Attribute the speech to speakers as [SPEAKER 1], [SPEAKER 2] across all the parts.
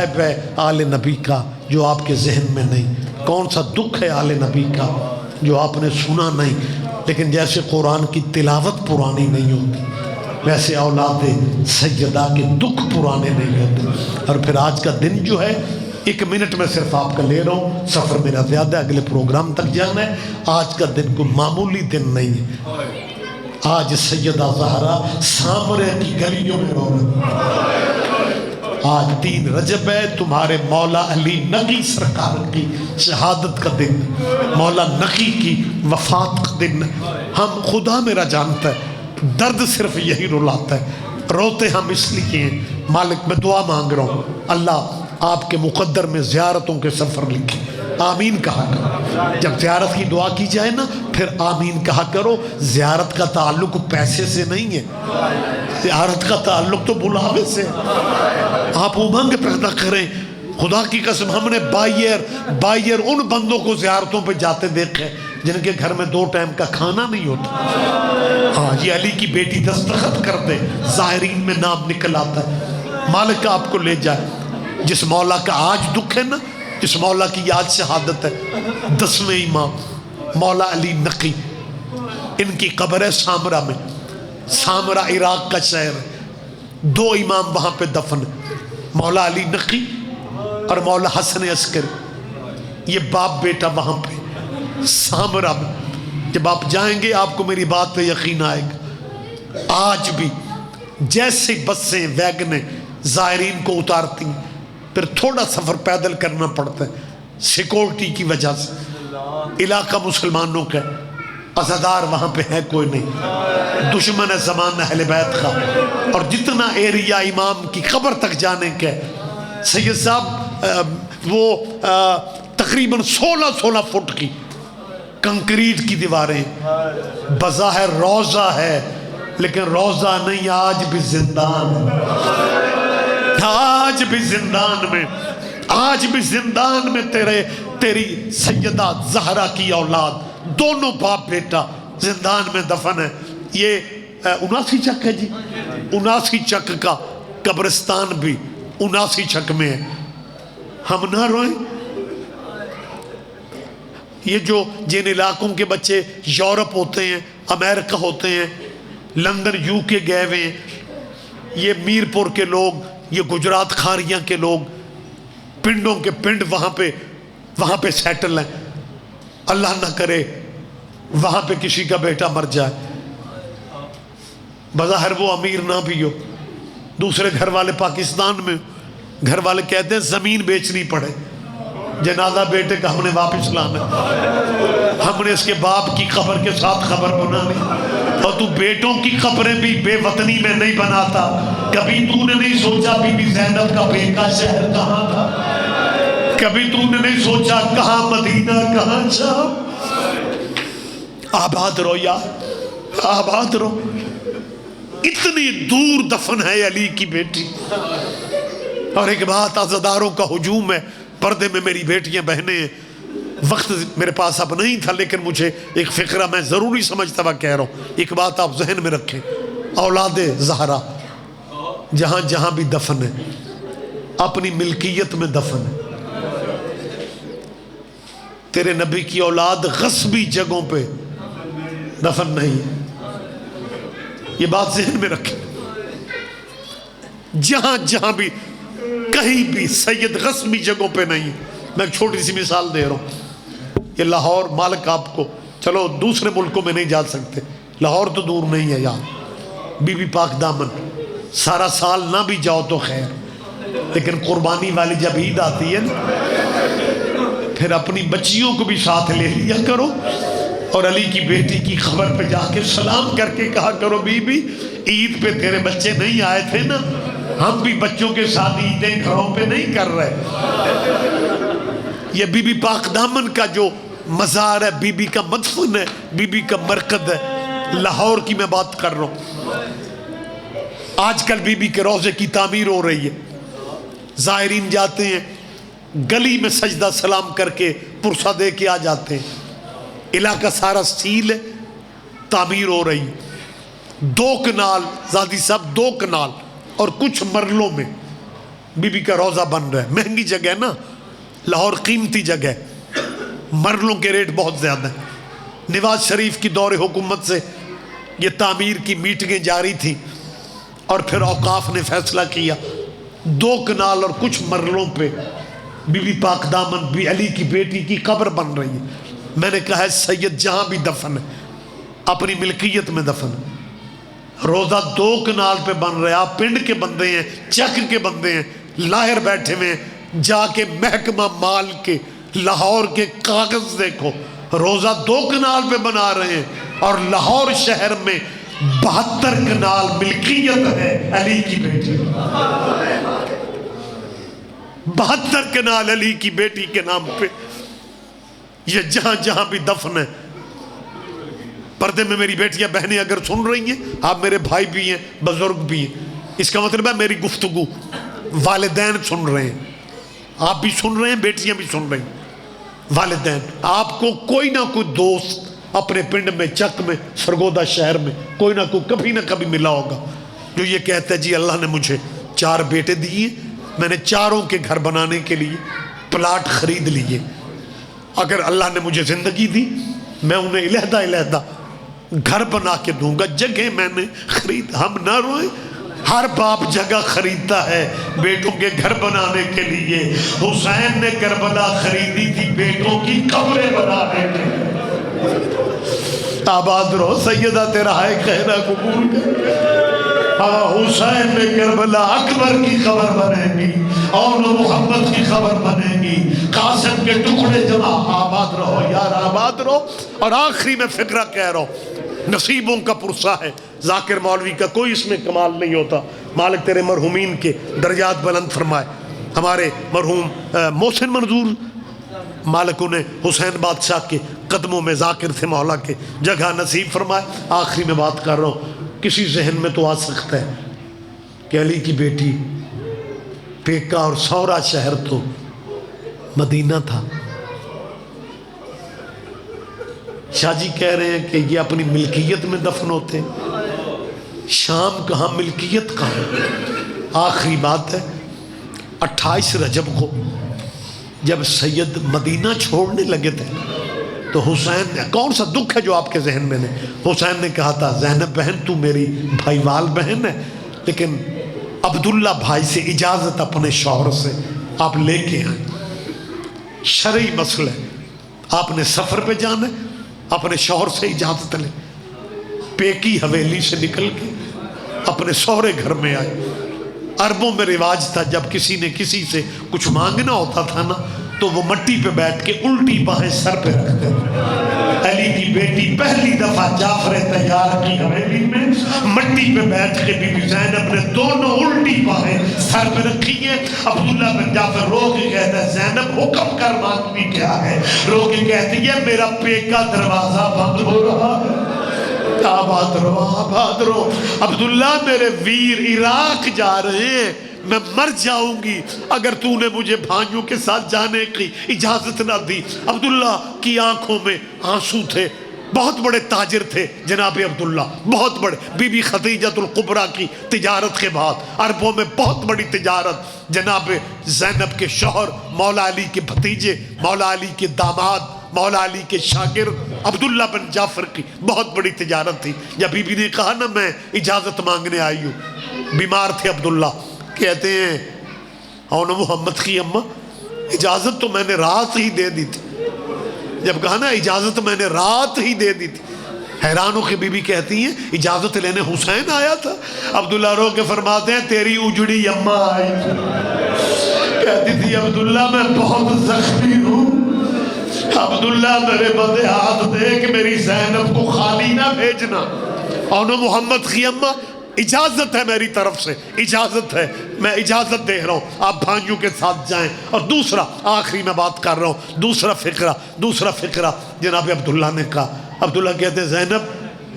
[SPEAKER 1] ہے آل نبی کا جو آپ کے ذہن میں نہیں؟ کون سا دکھ ہے آل نبی کا جو آپ نے سنا نہیں؟ لیکن جیسے قرآن کی تلاوت پرانی نہیں ہوتی، ویسے اولاد سیدہ کے دکھ پرانے نہیں ہوتے۔ اور پھر آج کا دن جو ہے، 1 منٹ میں صرف آپ کا لے رہا ہوں، سفر میرا زیادہ ہے، اگلے پروگرام تک جانا ہے۔ آج کا دن کوئی معمولی دن نہیں ہے۔ آج سیدہ زہرا سامرے کی گلیوں میں رو رہی۔ آج 3 رجب ہے، تمہارے مولا علی نقی سرکار کی شہادت کا دن، مولا نقی کی وفات کا دن۔ ہم خدا میرا جانتا ہے درد صرف یہی رلاتا ہے، روتے ہم اس لیے ہیں۔ مالک میں دعا مانگ رہا ہوں، اللہ آپ کے مقدر میں زیارتوں کے سفر لکھے۔ آمین کہا کرو جب زیارت کی دعا کی جائے نا، پھر آمین کہا کرو۔ زیارت کا تعلق پیسے سے نہیں ہے، زیارت کا تعلق تو بلاوے سے ہے۔ آپ امنگ پیدا کریں۔ خدا کی قسم ہم نے بائیر ان بندوں کو زیارتوں پہ جاتے دیکھے جن کے گھر میں 2 ٹائم کا کھانا نہیں ہوتا۔ ہاں، یہ علی کی بیٹی دستخط کر دے، زائرین میں نام نکل آتا ہے۔ مالک آپ کو لے جائے۔ جس مولا کا آج دکھ ہے نا، جس مولا کی آج شہادت ہے، 10ویں امام مولا علی نقی، ان کی قبر ہے سامرہ میں۔ سامرہ عراق کا شہر ہے، 2 امام وہاں پہ دفن ہے، مولا علی نقی اور مولا حسن عسکری۔ یہ باپ بیٹا وہاں پہ سامرہ میں۔ جب آپ جائیں گے آپ کو میری بات پہ یقین آئے گا۔ آج بھی جیسے بسیں ویگنیں زائرین کو اتارتی ہیں، پھر تھوڑا سفر پیدل کرنا پڑتا ہے سیکورٹی کی وجہ سے۔ علاقہ مسلمانوں کا، عزادار وہاں پہ ہے کوئی نہیں، دشمن ہے زمان اہل بیت کا۔ اور جتنا ایریا امام کی قبر تک جانے کا ہے، سید صاحب وہ تقریباً 16 فٹ کی کنکریٹ کی دیواریں، بظاہر روضہ ہے لیکن روضہ نہیں، آج بھی زندان ہے۔ آج بھی زندان میں، آج بھی زندان میں تیری سیدہ زہرا کی اولاد، دونوں باپ بیٹا زندان میں دفن ہے۔ یہ 79 چک ہے جی، 79 چک کا قبرستان بھی 79 چک میں ہے۔ ہم نہ روئیں۔ یہ جو جن علاقوں کے بچے یورپ ہوتے ہیں، امریکہ ہوتے ہیں، لندن UK گئے ہوئے ہیں، یہ میرپور کے لوگ، یہ گجرات کھاریاں کے لوگ، پنڈوں کے پنڈ وہاں پہ سیٹل ہیں۔ اللہ نہ کرے وہاں پہ کسی کا بیٹا مر جائے، بظاہر وہ امیر نہ بھی ہو، دوسرے گھر والے پاکستان میں، گھر والے کہتے ہیں زمین بیچنی پڑے، جنازہ بیٹے کا ہم نے واپس لانا، ہم نے اس کے باپ کی قبر کے ساتھ قبر بنانی۔ اور تو بیٹوں کی قبریں بھی بے وطنی میں نہیں بناتا۔ کبھی تو نے نہیں سوچا بی بی زینب کا بیٹا شہر کہاں تھا؟ کبھی تو نے نہیں سوچا کہاں مدینہ کہاں شام؟ آباد رہو یار، آباد رہو۔ اتنی دور دفن ہے علی کی بیٹی۔ اور ایک بات، عزاداروں کا ہجوم ہے، پردے میں میری بیٹیاں بہنیں ہیں۔ وقت میرے پاس اب نہیں تھا لیکن مجھے ایک فقرہ میں ضروری سمجھتا ہوا کہہ رہا ہوں۔ ایک بات آپ ذہن میں رکھیں، اولاد زہرا جہاں جہاں بھی دفن ہے، اپنی ملکیت میں دفن ہے۔ تیرے نبی کی اولاد غصبی جگہوں پہ دفن نہیں ہے، یہ بات ذہن میں رکھیں۔ جہاں جہاں بھی کہیں بھی سید غصبی جگہوں پہ نہیں ہے۔ میں ایک چھوٹی سی مثال دے رہا ہوں، یہ لاہور، مالک آپ کو، چلو دوسرے ملکوں میں نہیں جا سکتے، لاہور تو دور نہیں ہے یار، بی بی پاک دامن، سارا سال نہ بھی جاؤ تو خیر، لیکن قربانی والی جب عید آتی ہے نا، پھر اپنی بچیوں کو بھی ساتھ لے لیا کرو، اور علی کی بیٹی کی خبر پہ جا کے سلام کر کے کہا کرو بی بی عید پہ تیرے بچے نہیں آئے تھے نا، ہم بھی بچوں کے ساتھ عیدیں گھروں پہ نہیں کر رہے۔ یہ بی بی پاک دامن کا جو مزار ہے، بی بی کا مدفن ہے، بی بی کا مرکز ہے، لاہور کی میں بات کر رہا ہوں۔ آج کل بی بی کے روضے کی تعمیر ہو رہی ہے، زائرین جاتے ہیں، گلی میں سجدہ سلام کر کے پرسہ دے کے آ جاتے ہیں۔ علاقہ سارا سیل ہے، تعمیر ہو رہی ہے۔ 2 کنال زادی صاحب، 2 کنال اور کچھ مرلوں میں بی بی کا روزہ بن رہا ہے، مہنگی جگہ نا، لاہور قیمتی جگہ، مرلوں کے ریٹ بہت زیادہ ہیں۔ نواز شریف کی دور حکومت سے یہ تعمیر کی میٹنگیں جاری تھیں، اور پھر اوقاف نے فیصلہ کیا 2 کنال اور کچھ مرلوں پہ بی بی پاک دامن بی علی کی بیٹی کی قبر بن رہی ہے۔ میں نے کہا ہے سید جہاں بھی دفن ہے اپنی ملکیت میں دفن ہے۔ روزہ 2 کنال پہ بن رہا ہے، آپ پنڈ کے بندے ہیں، چک کے بندے ہیں، لاہر بیٹھے ہوئے ہیں، جا کے محکمہ مال کے لاہور کے کاغذ دیکھو، روزہ 2 کنال پہ بنا رہے ہیں، اور لاہور شہر میں 72 کنال ملکیت ہے علی کی بیٹی، 72 کنال علی کی بیٹی کے نام پہ۔ یہ جہاں جہاں بھی دفن ہے۔ پردے میں میری بیٹیاں بہنیں اگر سن رہی ہیں، آپ میرے بھائی بھی ہیں، بزرگ بھی ہیں، اس کا مطلب ہے میری گفتگو والدین سن رہے ہیں، آپ بھی سن رہے ہیں، بیٹیاں بھی سن رہی ہیں۔ والدین، آپ کو کوئی نہ کوئی دوست اپنے پنڈ میں، چک میں، سرگودا شہر میں کوئی نہ کوئی کبھی نہ کبھی ملا ہوگا جو یہ کہتا ہے جی اللہ نے مجھے 4 بیٹے دیے، میں نے 4 کے گھر بنانے کے لیے پلاٹ خرید لیے، اگر اللہ نے مجھے زندگی دی میں انہیں علیحدہ علیحدہ گھر بنا کے دوں گا، جگہ میں نے خرید۔ ہم نہ روئیں، ہر باپ جگہ خریدتا ہے بیٹوں کے گھر بنانے کے لیے۔ حسین نے کربلا خریدی تھی بیٹوں کی قبریں بنانے کے لیے۔ آباد رہو سیدہ، تیرا ہے کہنا قبول کر۔ حسین نے کربلا اکبر کی خبر بنے گی، اور محمد کی خبر بنے گی، قاسم کے ٹکڑے جمع۔ آباد رہو یار، آباد رہو۔ اور آخری میں فقرہ کہہ رہا ہوں، نصیبوں کا پرسہ ہے، ذاکر مولوی کا کوئی اس میں کمال نہیں ہوتا۔ مالک تیرے مرحومین کے درجات بلند فرمائے۔ ہمارے مرحوم محسن منظور مالک انہیں حسین بادشاہ کے قدموں میں ذاکر تھے، مولا کے جگہ نصیب فرمائے۔ آخری میں بات کر رہا ہوں، کسی ذہن میں تو آ سکتا ہے کہ علی کی بیٹی پیکا اور سورا شہر تو مدینہ تھا۔ شاہ جی کہہ رہے ہیں کہ یہ اپنی ملکیت میں دفن ہوتے، شام کہاں ملکیت کہاں۔ آخری بات ہے، 28 رجب کو جب سید مدینہ چھوڑنے لگے تھے تو حسین نے، کون سا دکھ ہے جو آپ کے ذہن میں نے، حسین نے کہا تھا زینب بہن تو میری بھائی وال بہن ہے، لیکن عبداللہ بھائی سے اجازت اپنے شوہر سے آپ لے کے آئیں، شرعی مسئلہ ہے، آپ نے سفر پہ جانا ہے، اپنے شوہر سے اجازت لیں۔ پیکی حویلی سے نکل کے اپنے سہرے گھر میں آئے۔ عربوں میں رواج تھا جب کسی نے کسی سے کچھ مانگنا ہوتا تھا نا تو وہ مٹی پہ بیٹھ کے الٹی باہیں سر پہ رکھتے تھے۔ علی کی بیٹی پہلی دفعہ جعفر طیار کی حویلی میں مٹی پہ بیٹھ کے بی بی زینب نے دونوں الٹی باہیں سر پہ رکھی ہیں۔ عبداللہ بن جعفر رو کے کہتا ہے زینب حکم کر، مانگنی کیا ہے؟ رو کے کہتی ہے میرا پیکا دروازہ بند ہو رہا ہے۔ آباد رہو، آباد رہو۔ عبداللہ میرے ویر عراق جا رہے ہیں، میں مر جاؤں گی اگر تو نے مجھے بھائیوں کے ساتھ جانے کی اجازت نہ دی۔ عبداللہ کی آنکھوں میں آنسو تھے، بہت بڑے تاجر تھے جناب عبداللہ، بہت بڑے۔ بی بی خدیجۃ الکبریٰ کی تجارت کے بعد عربوں میں بہت بڑی تجارت، جناب زینب کے شوہر مولا علی کے بھتیجے، مولا علی کے داماد، مولا علی کے شاگرد عبداللہ بن جعفر کی بہت بڑی تجارت تھی۔ جب بی بی نے کہا نا میں اجازت مانگنے آئی ہوں، بیمار تھے عبداللہ، کہتے ہیں اور محمد کی اماں اجازت تو میں نے رات ہی دے دی تھی۔ جب کہا نا اجازت میں نے رات ہی دے دی تھی، حیرانوں کی بی بی کہتی ہیں اجازت لینے حسین آیا تھا؟ عبداللہ رو کے فرماتے ہیں تیری اجڑی اماں آئی تھی، کہتی تھی عبداللہ میں بہت زخمی ہوں، عبداللہ میرے بدے ہاتھ دے کہ میری زینب کو خالی نہ بھیجنا۔ اور محمد کی اماں اجازت ہے میری طرف سے، اجازت ہے، میں اجازت دے رہا ہوں، آپ بھائیوں کے ساتھ جائیں۔ اور دوسرا، آخری میں بات کر رہا ہوں، دوسرا فقرہ جناب عبداللہ نے کہا۔ عبداللہ کہتے ہیں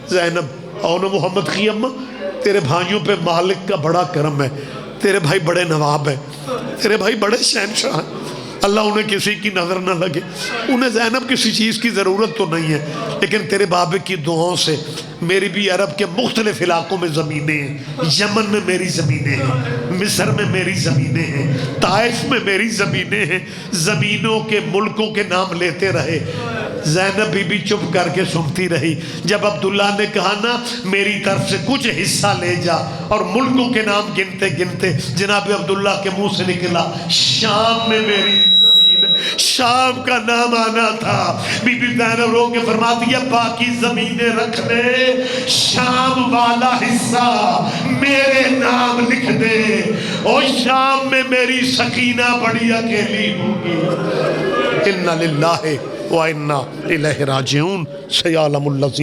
[SPEAKER 1] زینب اور محمد کی اماں تیرے بھائیوں پہ مالک کا بڑا کرم ہے، تیرے بھائی بڑے نواب ہیں، تیرے بھائی بڑے شہنشاہ ہیں، اللہ انہیں کسی کی نظر نہ لگے. انہیں زینب کسی چیز کی ضرورت تو نہیں ہے، لیکن تیرے بابے کی دعاؤں سے میری بھی عرب کے مختلف علاقوں میں زمینیں ہیں. یمن میں میری زمینیں ہیں، مصر میں میری زمینیں ہیں، طائف میں میری زمینیں ہیں. زمینوں کے ملکوں کے نام لیتے رہے. زینب بی بی چپ کر کے سنتی رہی. جب عبداللہ نے کہا نا میری طرف سے کچھ حصہ لے جا، اور ملکوں کے نام گنتے گنتے جناب عبداللہ کے منہ سے نکلا شام میں میری زمین. شام کا نام آنا تھا. بی بی زینب رو کے فرماتی ہے باقی زمینیں رکھ لے، شام والا حصہ میرے نام لکھ دے. اور شام میں میری سکینہ بڑی اکیلی ہوگی. اِنَّ لِلَّهِ وَإِنَّا إِلَيْهِ رَاجِعُونَ. سَيَعْلَمُ الَّذِينَ